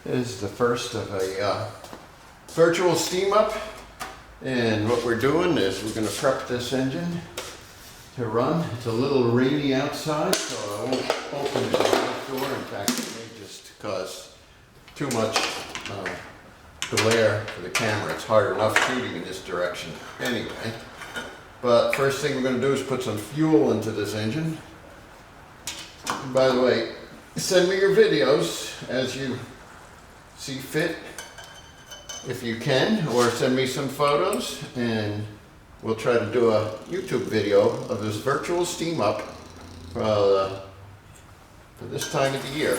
This is the first of a virtual steam up, and what we're doing is we're going to prep this engine to run. It's a little rainy outside, so I won't open the garage door. In fact, it may just cause too much glare for the camera. It's hard enough shooting in this direction anyway. But first thing we're going to do is put some fuel into this engine. And by the way, send me your videos as you see fit, if you can, or send me some photos and we'll try to do a YouTube video of this virtual steam up for this time of the year.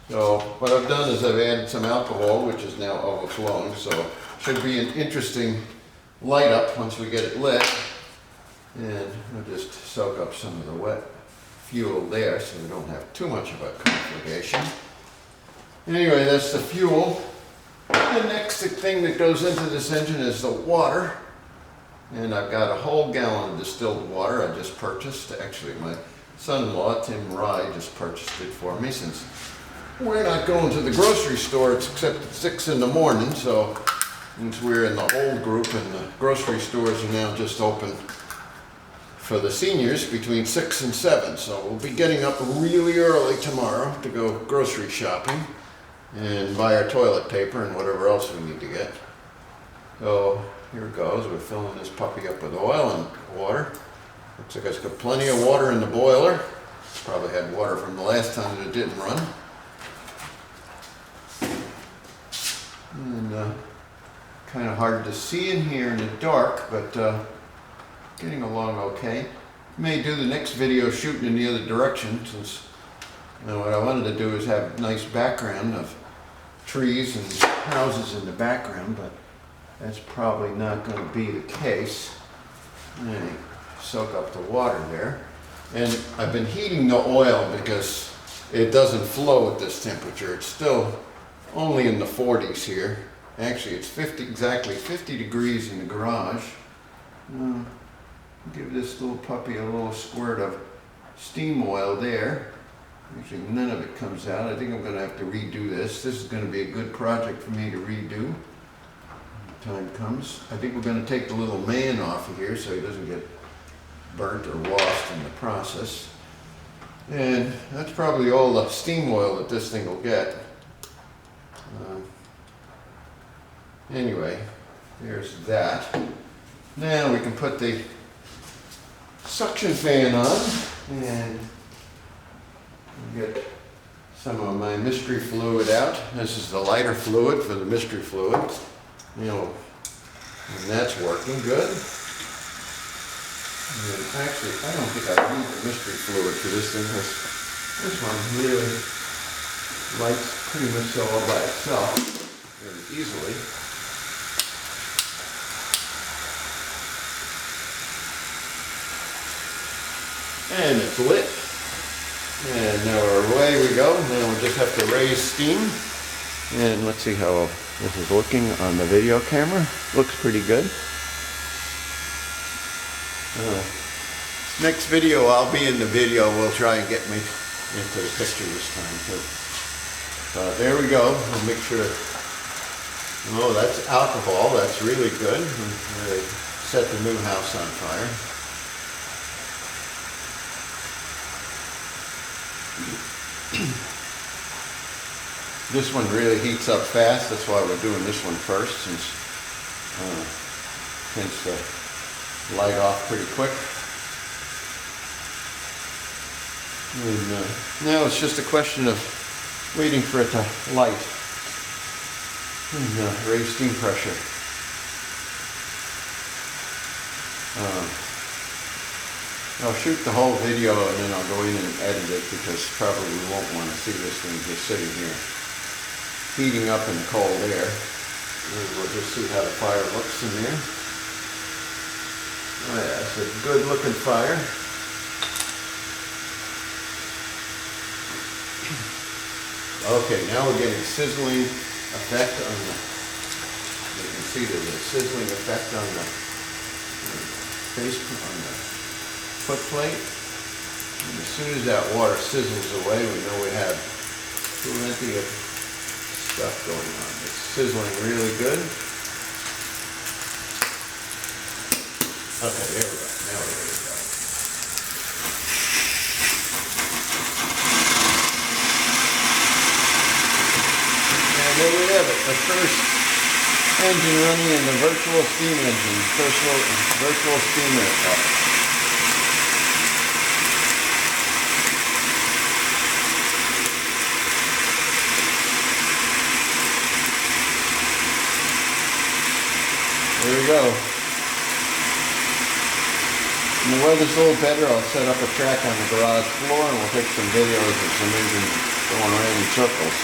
So what I've done is I've added some alcohol, which is now overflowing, so it should be an interesting light up once we get it lit. And we'll just soak up some of the wet fuel there so we don't have too much of a conflagration. Anyway, that's the fuel. The next thing that goes into this engine is the water. And I've got a whole gallon of distilled water I just purchased. Actually, my son-in-law, Tim Rye, just purchased it for me since we're not going to the grocery store except at 6 in the morning. So since we're in the old group and the grocery stores are now just open for the seniors between 6 and 7. So we'll be getting up really early tomorrow to go grocery shopping and buy our toilet paper and whatever else we need to get. So here it goes. We're filling this puppy up with oil and water. Looks like it's got plenty of water in the boiler. Probably had water from the last time that it didn't run. And kind of hard to see in here in the dark, but getting along okay. May do the next video shooting in the other direction, since what I wanted to do is have a nice background of trees and houses in the background, but that's probably not going to be the case. And soak up the water there. And I've been heating the oil because it doesn't flow at this temperature. It's still only in the 40s here. Actually, it's exactly 50 degrees in the garage. Give this little puppy a little squirt of steam oil there. Actually, none of it comes out. I think I'm going to have to redo this. This is going to be a good project for me to redo when time comes. I think we're going to take the little man off of here so he doesn't get burnt or lost in the process. And that's probably all the steam oil that this thing will get. Anyway, there's that. Now we can put the suction fan on and get some of my mystery fluid out. This is the lighter fluid for the mystery fluid. You know, and that's working good. And actually, I don't think I need the mystery fluid for this thing, because this one really lights pretty much all by itself very easily. And it's lit. And now away we go. Now we just have to raise steam. And let's see how this is looking on the video camera. Looks pretty good. Next video, I'll be in the video. We'll try and get me into the picture this time too. There we go. We'll make sure. Oh, that's alcohol. That's really good. Really set the new house on fire. This one really heats up fast. That's why we're doing this one first, since it tends to light off pretty quick. And now it's just a question of waiting for it to light and raise steam pressure. I'll shoot the whole video and then I'll go in and edit it, because probably we won't want to see this thing just sitting here heating up in the cold air. And we'll just see how the fire looks in there. Oh yeah, it's a good looking fire. Okay, now we're getting sizzling effect on the, you can see there's a sizzling effect on the face, on the foot plate. And as soon as that water sizzles away, we know we have plenty of stuff going on. It's sizzling really good. Okay, there we go. Now we're ready to go. And there we have it. The first engine running in the virtual steam engine. Virtual steamer up. There we go. When the weather's a little better, I'll set up a track on the garage floor and we'll take some videos of some engines going around in circles.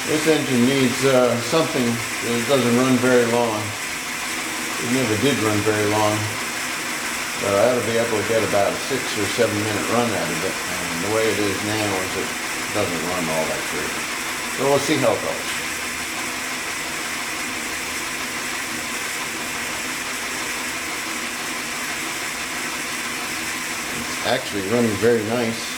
This engine needs something that doesn't run very long. It never did run very long. But I ought to be able to get about a 6 or 7 minute run out of it. And the way it is now is it doesn't run all that great. So we'll see how it goes. It's actually running very nice.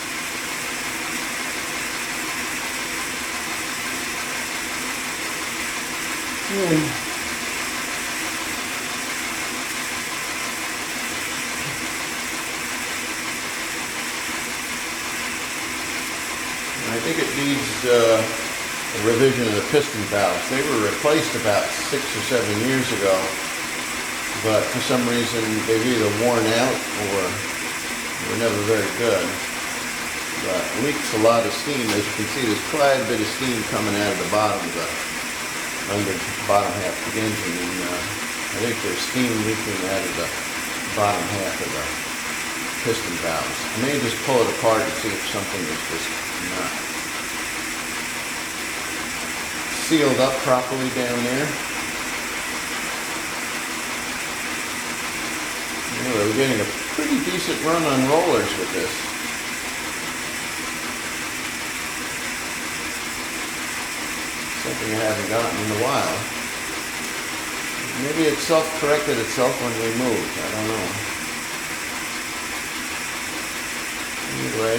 I think it needs a revision of the piston valves. They were replaced about 6 or 7 years ago, but for some reason they've either worn out or were never very good. But it leaks a lot of steam. As you can see, there's quite a bit of steam coming out of the bottom of the under the bottom half of the engine, and I think there's steam leaking out of the bottom half of the piston valves. I may just pull it apart and see if something is just not sealed up properly down there. Anyway, we're getting a pretty decent run on rollers with this. Something I haven't gotten in a while. Maybe it self-corrected itself when we moved. I don't know. Anyway.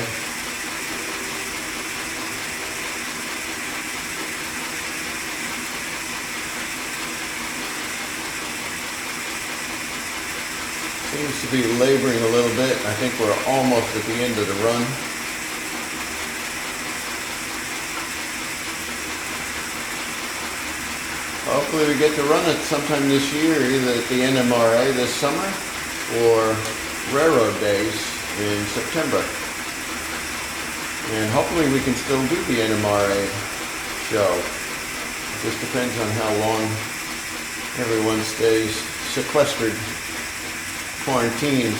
Seems to be laboring a little bit. I think we're almost at the end of the run. Hopefully we get to run it sometime this year, either at the NMRA this summer or railroad days in September. And hopefully we can still do the NMRA show. It just depends on how long everyone stays sequestered, quarantined.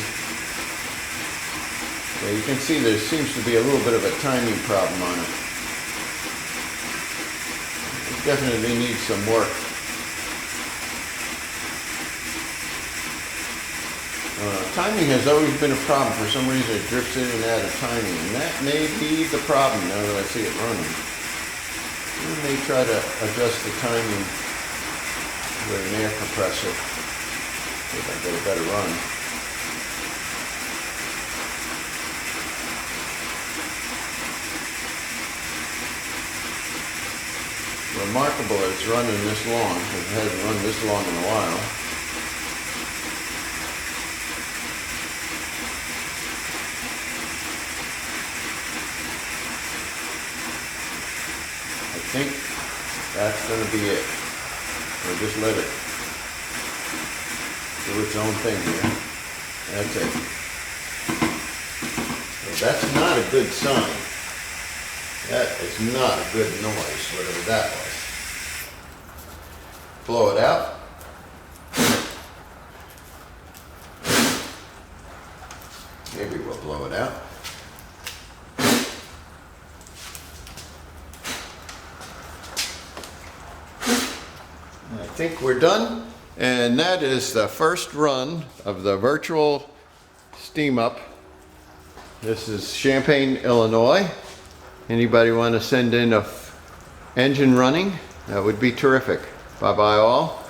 Yeah, you can see there seems to be a little bit of a timing problem on it. Definitely needs some work. Timing has always been a problem. For some reason it drifts in and out of timing, and that may be the problem now that I see it running. We may try to adjust the timing with an air compressor, see if I get a better run. Remarkable that it's running this long, because it hasn't run this long in a while. I think that's going to be it. We'll just let it do its own thing here. That's it. So that's not a good sign. That is not a good noise, whatever that was. Blow it out. Maybe we'll blow it out. I think we're done. And that is the first run of the virtual steam up. This is Champaign, Illinois. Anybody want to send in a engine running? That would be terrific. Bye-bye all.